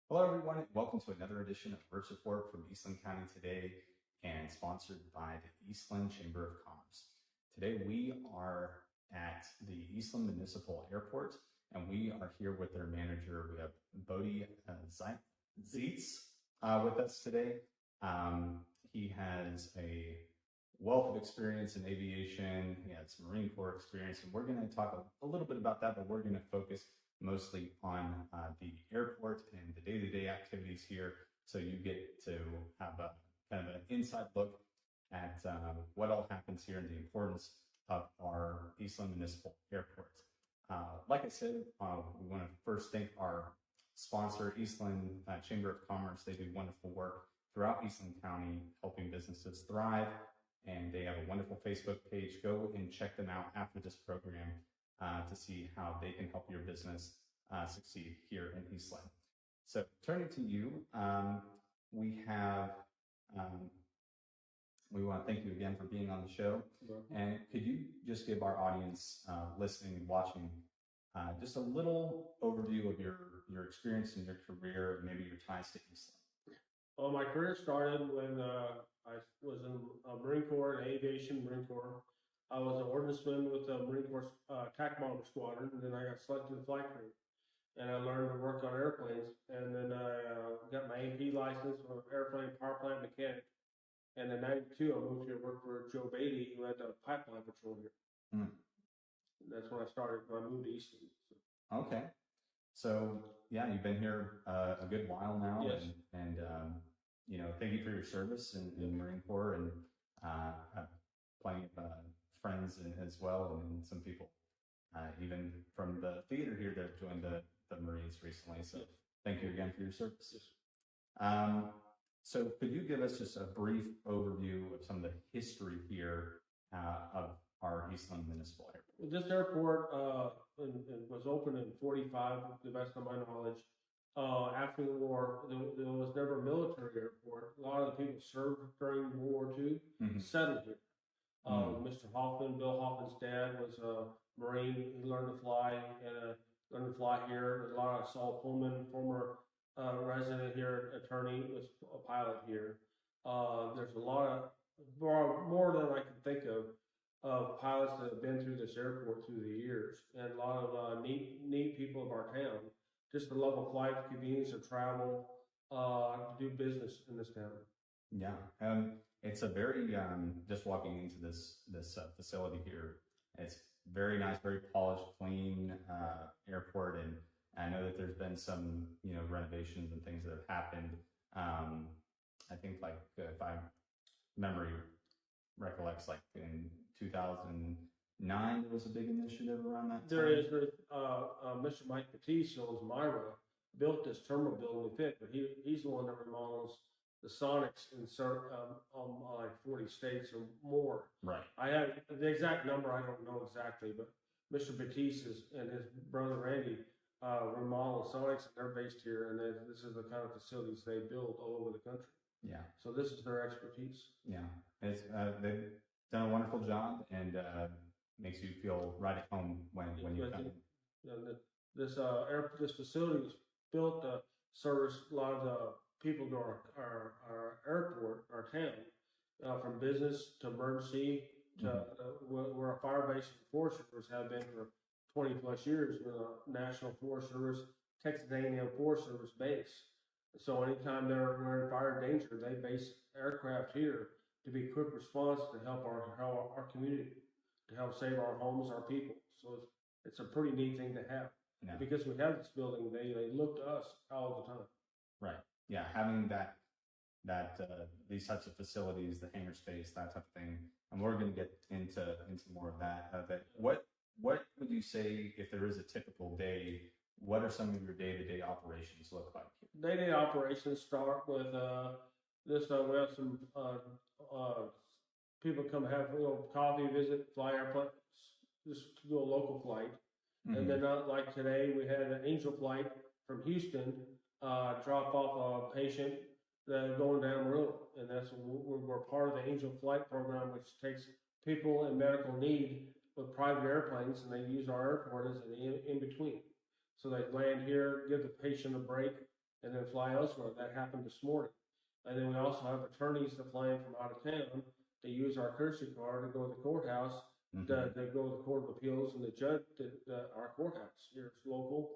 Hello, everyone, and welcome to another edition of Birch Report from Eastland County today, and sponsored by the Eastland Chamber of Commerce. Today, we are at the Eastland Municipal Airport, and we are here with their manager. We have Bode Zietz with us today. He has a wealth of experience in aviation. He has Marine Corps experience, and we're going to talk a little bit about that, but we're going to focus mostly on the airport and the day-to-day activities here, so you get to have a kind of an inside look at what all happens here and the importance of our Eastland Municipal Airport. Like I said, we want to first thank our sponsor, Eastland Chamber of Commerce. They do wonderful work throughout Eastland County, helping businesses thrive, and they have a wonderful Facebook page. Go and check them out after this program to see how they can help your business succeed here in Eastland. So turning to you, we want to thank you again for being on the show. And could you just give our audience listening and watching just a little overview of your experience and your career, and maybe your ties to Eastland? Well, my career started when I was in Marine Corps, Aviation Marine Corps. I was an ordnanceman with the Marine Corps attack bomber squadron, and then I got selected to the flight crew. And I learned to work on airplanes, and then I got my AP license for airplane power plant mechanic. And in '92, I moved here to work for Joe Beaty, who had the pipeline patrol here. And that's when I started, when I moved to Eastland. So. Okay. So, yeah, you've been here a good while now. Yes. And you know, thank you for your service in the Marine Corps, and have plenty of friends as well, and some people even from the theater here that have joined the Marines recently. So thank you again for your service. So could you give us just a brief overview of some of the history here of our Eastland Municipal Airport? This airport was opened in '45, to the best of my knowledge. After the war, there was never a military airport. A lot of the people served during World War II, settled here. Mr. Hoffman, Bill Hoffman's dad, was a Marine. He learned to fly and learned to fly here. There's a lot of Saul Pullman, former resident here, attorney, was a pilot here. There's a lot of more than I can think of pilots that have been through this airport through the years, and a lot of neat people of our town. Just the love of flight, convenience of travel, to do business in this town. Yeah, it's a very just walking into this facility here. It's very nice, very polished, clean airport, and I know that there's been some renovations and things that have happened. I think like if my memory recollects, like in 2009 there was a big initiative around that time. There is. Mr. Mike Beaty owns Myra, built this terminal building to fit, but he's the one that remodels the Sonics in like 40 states or more. Right. I have the exact number. I don't know exactly, but Mr. Beaty and his brother Randy remodel Sonics, and they're based here. And this is the kind of facilities they build all over the country. Yeah. So this is their expertise. Yeah. It's they've done a wonderful job, and makes you feel right at home when you come. This facility was built to service a lot of the people to our airport, our town, from business to emergency to we're a fire base and Forest Service have been for 20 plus years. We're the National Forest Service, Texas A&M Forest Service base. So anytime we're in fire danger, they base aircraft here to be quick response to help our community, to help save our homes, our people. So it's a pretty neat thing to have. Yeah. Because we have this building, they look to us all the time. Right. Yeah, having these types of facilities, the hangar space, that type of thing, and we're going to get into more of that. What would you say, if there is a typical day? What are some of your day-to-day operations look like? Day-to-day operations start with this. We have some people come have a little coffee, visit, fly airplane, just do a local flight. And then like today, we had an Angel flight from Houston, drop off a patient going down the road. And that's we're part of the Angel flight program, which takes people in medical need with private airplanes, and they use our airport as an in between. So they land here, give the patient a break, and then fly elsewhere. That happened this morning. And then we also have attorneys that fly in from out of town. They use our courtesy car to go to the courthouse. They go to the Court of Appeals and the judge, our courthouse here is local.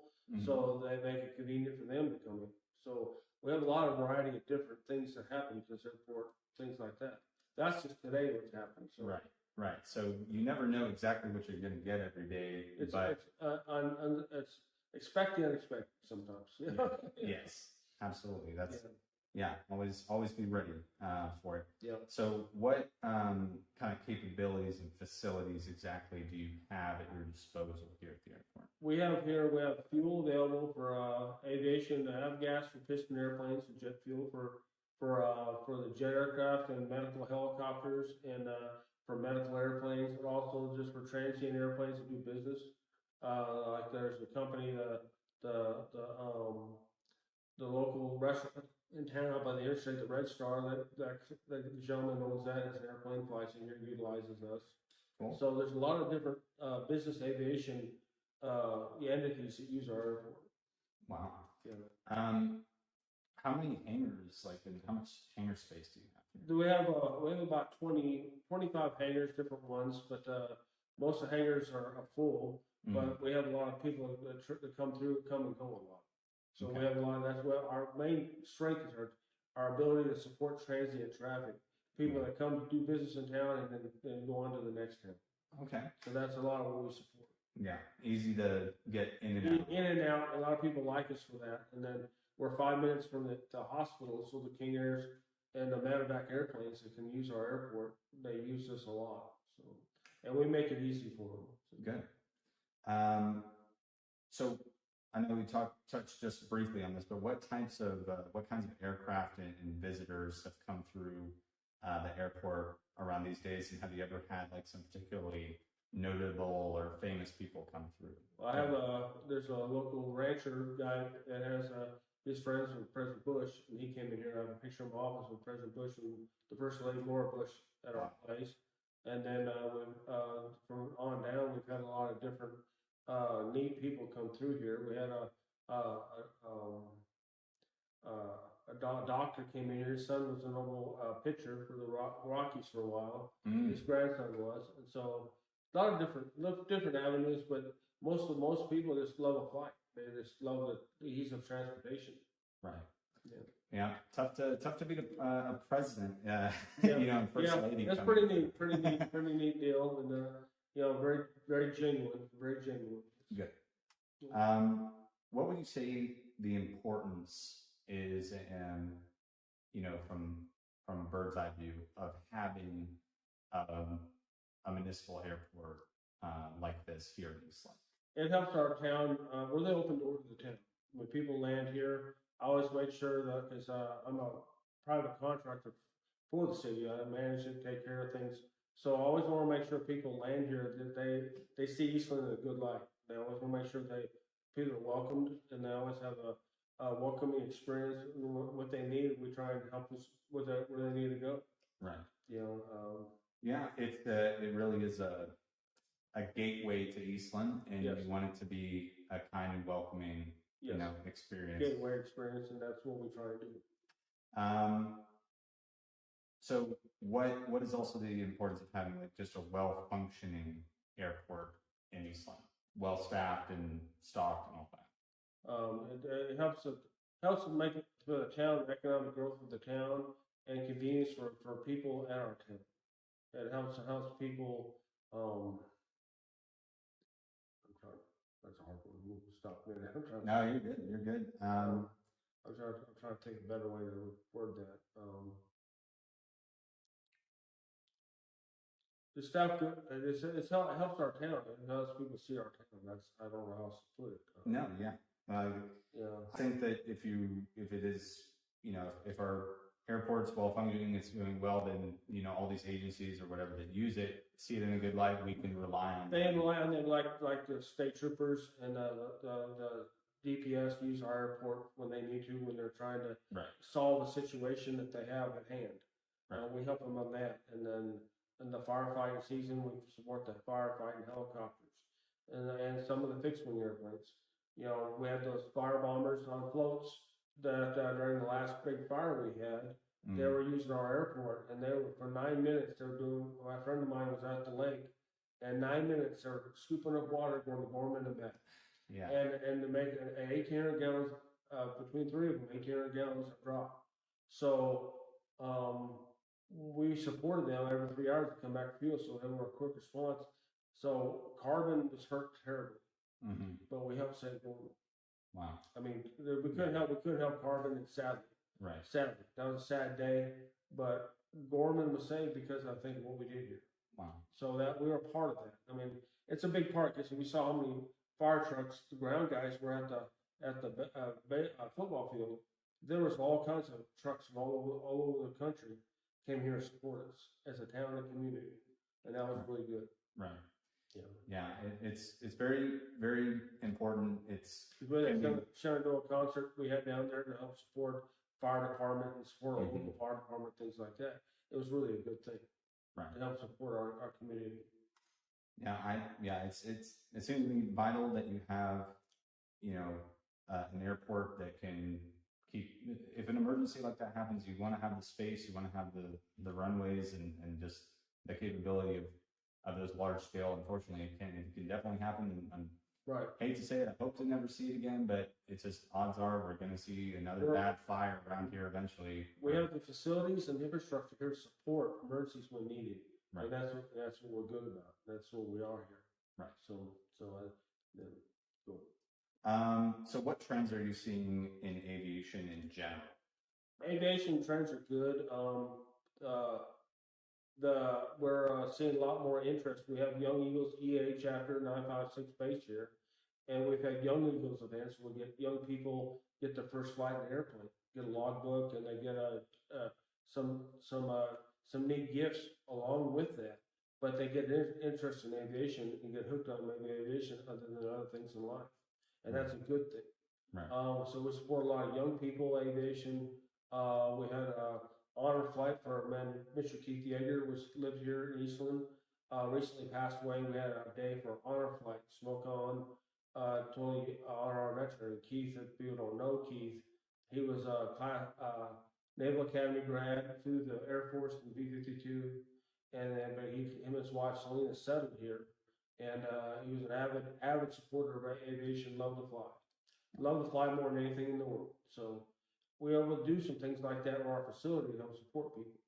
So they make it convenient for them to come in. So we have a lot of variety of different things that happen at this airport, things like that. That's just today what's happening. So. Right. So you never know exactly what you're going to get every day. It's expect the unexpected sometimes. Yes, absolutely. That's always be ready for it. Yeah. So what kind of capabilities and facilities exactly do you have at your disposal here at the airport? We have fuel available for aviation to have gas for piston airplanes and jet fuel for the jet aircraft and medical helicopters and for medical airplanes, and also just for transient airplanes that do business. Like there's a company the local restaurant in town out by the interstate, the Red Star, that the gentleman owns that, has an airplane, flies in here, utilizes us. Cool. So there's a lot of different business aviation entities that use our airport. Wow. Yeah. How many hangars, and how much hangar space do you have here? We have about 25 hangars, different ones, but most of the hangars are full. But we have a lot of people that come and go a lot. So we have a lot of that's what our main strength is our ability to support transient traffic. People that come do business in town and then go on to the next town. Okay. So that's a lot of what we support. Yeah, easy to get in and out. In and out. A lot of people like us for that. And then we're 5 minutes from the hospital, so the King Airs and the medevac airplanes that can use our airport, they use us a lot. So, and we make it easy for them. So. Good. So I know we touched just briefly on this, but what kinds of aircraft and visitors have come through the airport around these days? And have you ever had some particularly notable or famous people come through? Well, there's a local rancher guy that has his friends with President Bush, and he came in here. I have a picture of my office with President Bush and the First Lady Laura Bush at our place. And then from on down, we've had a lot of different neat people come through here. We had a doctor came in here. His son was a normal pitcher for the Rockies for a while. His grandson was, and so a lot of different avenues. But most people just love a flight. They just love the ease of transportation. Right. Yeah. Yeah. Tough to be a president. And First Lady. That's pretty neat deal, and very, very genuine. Good. What would you say the importance is, from a bird's eye view of having a municipal airport like this here in Eastland? It helps our town. We're the open door to the town. When people land here, I always make sure that, because I'm a private contractor for the city, I manage to take care of things. So I always want to make sure people land here that they see Eastland in a good light. They always want to make sure people are welcomed, and they always have a welcoming experience. What they need, we try and help us with where they need to go. Right. It really is a gateway to Eastland, and yes. You want it to be a kind and welcoming, yes. Experience. Gateway experience, and that's what we try to do. So what is also the importance of having just a well-functioning airport in Eastland, well-staffed and stocked and all that? It helps to make it for the town, economic growth of the town, and convenience for people at our town. It helps people. That's a hard one. Stop me. No, you're good. You're good. I'm trying to think a better way to word that. The staff, it helps our town. It helps people see our town. I don't know how else to put it. No, yeah. I think that if it is, if our airport's well functioning, it's doing well, then all these agencies or whatever that use it see it in a good light. We can rely on. They rely on them like the state troopers and the DPS use our airport when they need to, when they're trying to solve a situation that they have at hand. Right. We help them on that, and then in the firefighting season, we support the firefighting helicopters and some of the fixed wing airplanes. We have those fire bombers on floats that during the last big fire we had, they Mm. were using our airport, and they were for 9 minutes. They were doing. My friend of mine was at the lake, and 9 minutes they're scooping up water going to Gorman and back, Yeah. and to make an 1,800 gallons between three of them, 1,800 gallons of drop. So we supported them every 3 hours to come back to fuel, so they were a quick response. So carbon was hurt terribly, Mm-hmm. but we helped save Gorman. Wow. I mean, we couldn't help carbon, and sadly. Right. Sadly, that was a sad day, but Gorman was saved because I think of what we did here. Wow. So that we were a part of that. I mean, it's a big part because we saw how many fire trucks, the ground guys were at the football field. There was all kinds of trucks from all over the country came here to support us as a town and community, and that was really good. Right. Yeah. Yeah. It's very, very important. It's the Shenandoah concert we had down there to help support fire department and support our local fire department, things like that. It was really a good thing. Right. To help support our community. Yeah, it seems to me vital that you have, an airport that can keep, if an emergency like that happens, you want to have the space, you want to have the runways and just the capability of those large scale. Unfortunately, it can definitely happen. And right. I hate to say it, I hope to never see it again, but it's just odds are we're going to see another bad fire around here eventually. We have the facilities and infrastructure here to support emergencies when needed. Right. And that's what we're good about. That's what we are here. Right. So what trends are you seeing in aviation in general? Aviation trends are good. We're seeing a lot more interest. We have Young Eagles EA Chapter 956 base here, and we've had Young Eagles events where we get young people get their first flight in an airplane, get a logbook, and they get some neat gifts along with that. But they get interest in aviation and get hooked on maybe aviation other than other things in life, and that's a good thing. Right. So we support a lot of young people aviation. We had honor flight for Mr. Keith Yeager, lived here in Eastland. Recently passed away. We had a day for honor flight, smoke on, totally honor our veteran Keith. If people don't know Keith, he was a Naval Academy grad, flew the Air Force in B-52, and then him and his wife Selena settled here, and he was an avid supporter of aviation. Loved to fly more than anything in the world. So we are able to do some things like that in our facility to help support people.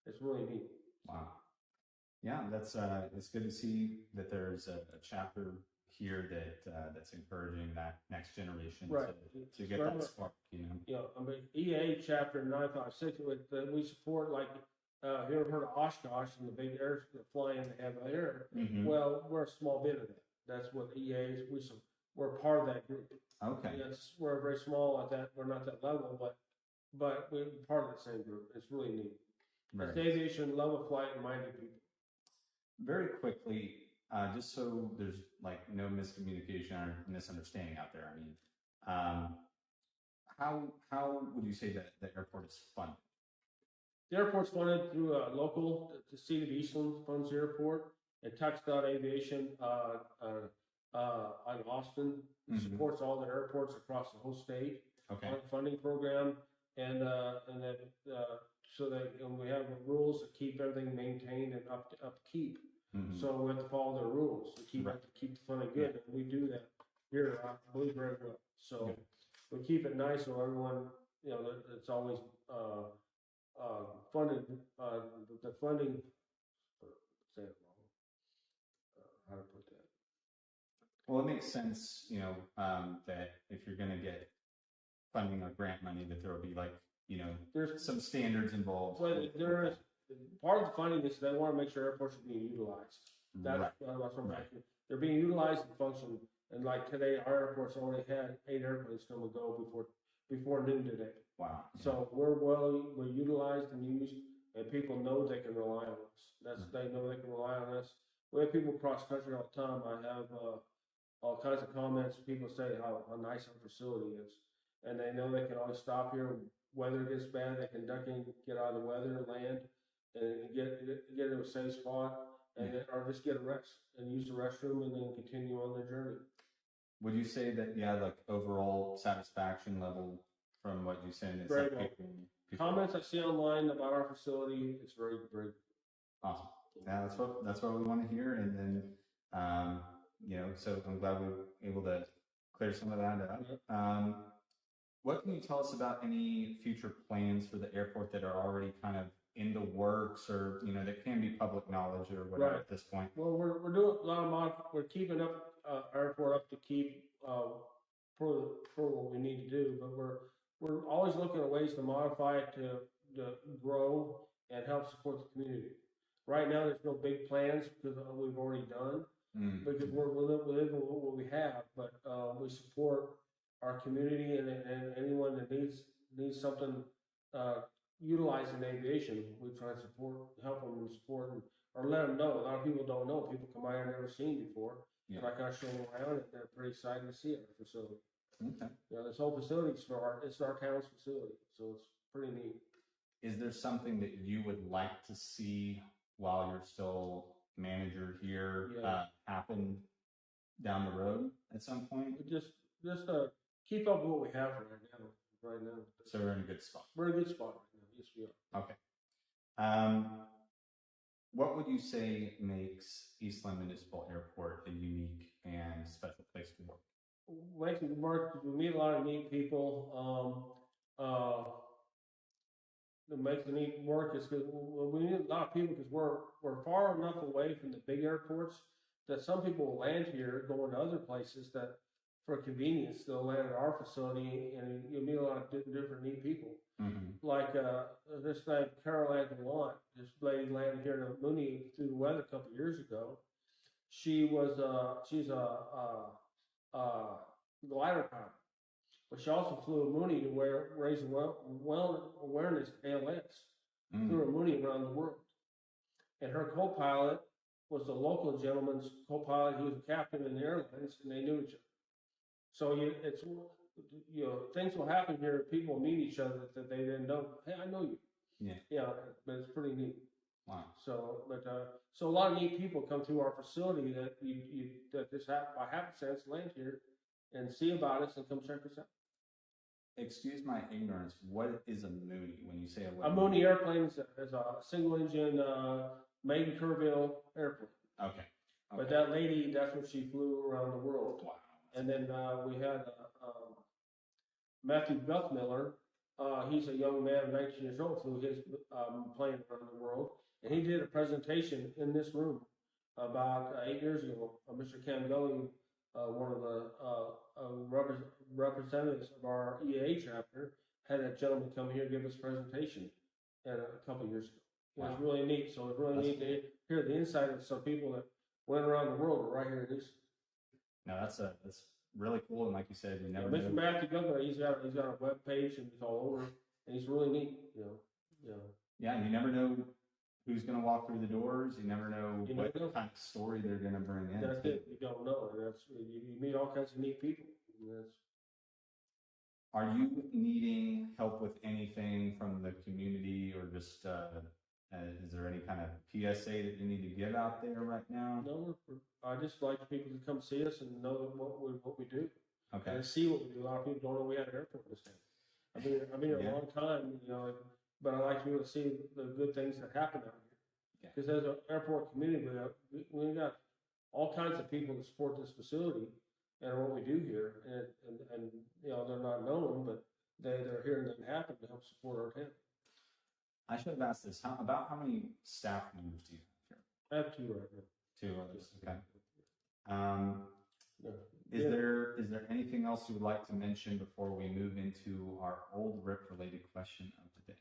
It's really neat. Wow. Yeah, it's good to see that there's a chapter here that's encouraging that next generation to get that spark, Yeah, I mean, EA Chapter 956, we support, like, have you ever heard of Oshkosh and the big air flying they have there? Mm-hmm. Well, we're a small bit of that. That's what EA is. We're part of that group. Okay. Yes, we're very small at that. We're not that level, but we're part of the same group. It's really neat. Right. It's aviation, love of flight, and minded people. Very quickly, just so there's like no miscommunication or misunderstanding out there. I mean, how would you say that the airport is funded? The airport's funded through the city of Eastland funds the airport, and TxDOT Aviation on Austin supports all the airports across the whole state. Okay. On the funding program, and then so that we have rules that keep everything maintained and upkeep. Mm-hmm. So we have to follow their rules to keep the funding good, and we do that here. I believe very well. So we keep it nice so everyone, it's always funded. The funding. Say it wrong. How to put that? Well, it makes sense, that if you're going to get funding or grant money, that there will be there's some standards involved. Well, there is part of the funding is they want to make sure airports are being utilized. That's what I'm saying. They're being utilized and function. And like today, our airport's already had 8 airplanes come and go before noon today. Wow. Yeah. So we're utilized and used, and people know they can rely on us. They know they can rely on us. We have people cross country all the time. I have all kinds of comments. People say how nice our facility is, and they know they can always stop here. Weather gets bad, they can duck in, get out of the weather, land, and get into a safe spot, or just get a rest and use the restroom, and then continue on their journey. Would you say that like overall satisfaction level from what you said. It's Very like well. people Comments I see online about our facility, it's very, very awesome. Yeah, that's what we want to hear. And then, so I'm glad we were able to clear some of that up. What can you tell us about any future plans for the airport that are already kind of in the works, or that can be public knowledge or whatever at this point? Well, we're doing a lot of we're keeping up airport up to keep for what we need to do, but we're always looking at ways to modify it to grow and help support the community. Right now, there's no big plans because we've already done, because we're living with what we have, but we support our community and anyone that needs something utilizing aviation. We try to help them and support them, or let them know. A lot of people don't know. People come by and never seen before, and I kind of show them around, and they're pretty excited to see our facility. Okay. This whole facility is it's our town's facility, so it's pretty neat. Is there something that you would like to see while you're still manager here happen down the road at some point? Just keep up with what we have right now. So we're in a good spot. We're in a good spot right now. Yes, we are. Okay. What would you say makes Eastland Municipal Airport a unique and special place to work? Makes it work. We meet a lot of neat people. That makes it neat work is because we need a lot of people because we're far enough away from the big airports that some people will land here going to other places that for convenience they'll land at our facility, and you'll meet a lot of different neat people. Like this night, Caroline DeLaunt, this lady landed here in Mooney through the weather a couple years ago. She's a glider pilot, but she also flew a Mooney to raise awareness to ALS. Flew a Mooney around the world, and her co-pilot was a local gentleman's co-pilot. He was a captain in the airlines, and they knew each other. So things will happen here. People will meet each other that they didn't know. Hey, I know you. Yeah, but it's pretty neat. Wow. So a lot of neat people come through our facility that that just by happenstance land here and see about us and come check us out. Excuse my ignorance. What is a Mooney when you say a Mooney airplane is a single engine maiden Kerrville airplane. Okay. But that lady, that's what she flew around the world. Wow. And then we had Matthew Guthmiller. He's a young man, 19 years old, flew his plane around the world. And he did a presentation in this room about 8 years ago. Mr. Campbelli, one of the representatives of our EAA chapter, had a gentleman come here and give us a presentation a couple of years ago. It was really neat. So it was really neat to hear the insight of some people that went around the world, but right here in Eastland. No, that's really cool. And like you said, you never. Mr. Matthew Guthmiller, he's got a web page and he's all over, and he's really neat. Yeah, and you never know who's going to walk through the doors. You never know what kind of story they're going to bring in. That's it. You don't know. You meet all kinds of neat people. Are you needing help with anything from the community, or just is there any kind of PSA that you need to give out there right now? No, I just like people to come see us and know that what we do. Okay. And see what we do. A lot of people don't know we have an airport this time. I've been here a long time, but I like people to see the good things that happen out here. Because as an airport community, we got all kinds of people that support this facility and what we do here, and they're not known, but they're here and they happen to help support our town. I should have asked this. How many staff members do you have here? I have 2 right now. 2 others. Okay. Is there anything else you would like to mention before we move into our old RIP related question of the day?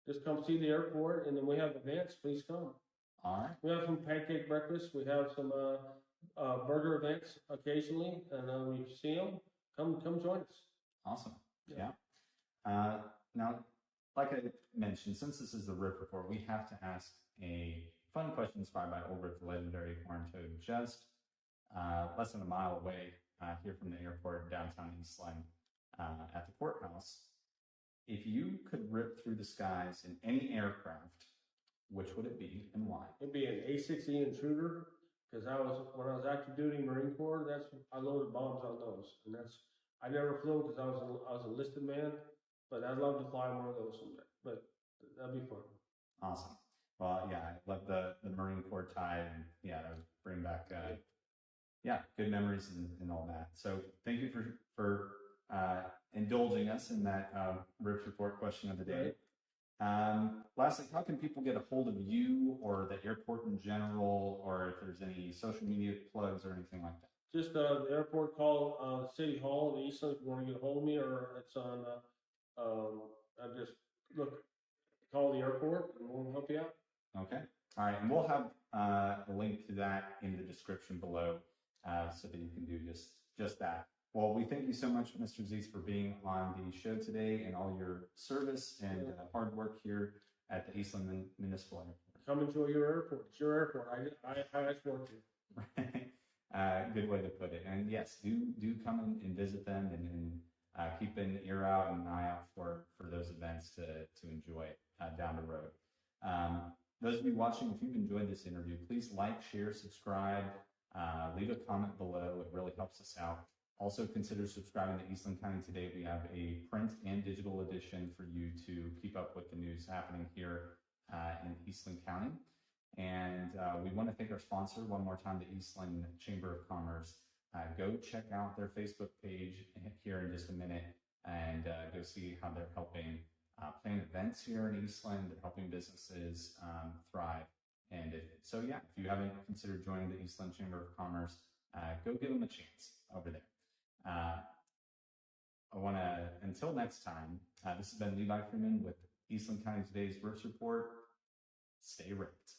Just come see the airport, and then we have events. Please come. All right. We have some pancake breakfast. We have some burger events occasionally, and when you see them, come join us. Awesome. Yeah. Now, like I mentioned, since this is the RIP report, we have to ask a fun question inspired by Old Rip, the legendary horn toad, just less than a mile away here from the airport, downtown Eastland, at the courthouse. If you could rip through the skies in any aircraft, which would it be and why? It'd be an A-6E Intruder, because when I was active duty Marine Corps, I loaded bombs on those, and that's I never flew because I was a enlisted man, but I'd love to fly one of those someday. But that'd be fun. Awesome. Well, yeah, I love the Marine Corps tie, and yeah, that would bring back good memories and all that. So thank you for indulging us in that RIPS report question of the day. Lastly, how can people get a hold of you or the airport in general, or if there's any social media plugs or anything like that? Just the airport, call the City Hall in Eastland if you want to get a hold of me, or it's on, I just call the airport and we'll help you out. Okay. All right. And we'll have a link to that in the description below so that you can do just that. Well, we thank you so much, Mr. Zietz, for being on the show today and all your service and hard work here at the Eastland Municipal Airport. Come enjoy your airport. It's your airport. I support you. Good way to put it. And yes, do come and visit them and keep an ear out and an eye out for those events to enjoy down the road. Those of you watching, if you've enjoyed this interview, please like, share, subscribe, leave a comment below. It really helps us out. Also consider subscribing to Eastland County Today. We have a print and digital edition for you to keep up with the news happening here in Eastland County. And we want to thank our sponsor one more time, the Eastland Chamber of Commerce. Go check out their Facebook page here in just a minute and go see how they're helping plan events here in Eastland. They're helping businesses thrive. And if you haven't considered joining the Eastland Chamber of Commerce, go give them a chance over there. Until next time, this has been Levi Freeman with Eastland County Today's RIPS Report. Stay ripped.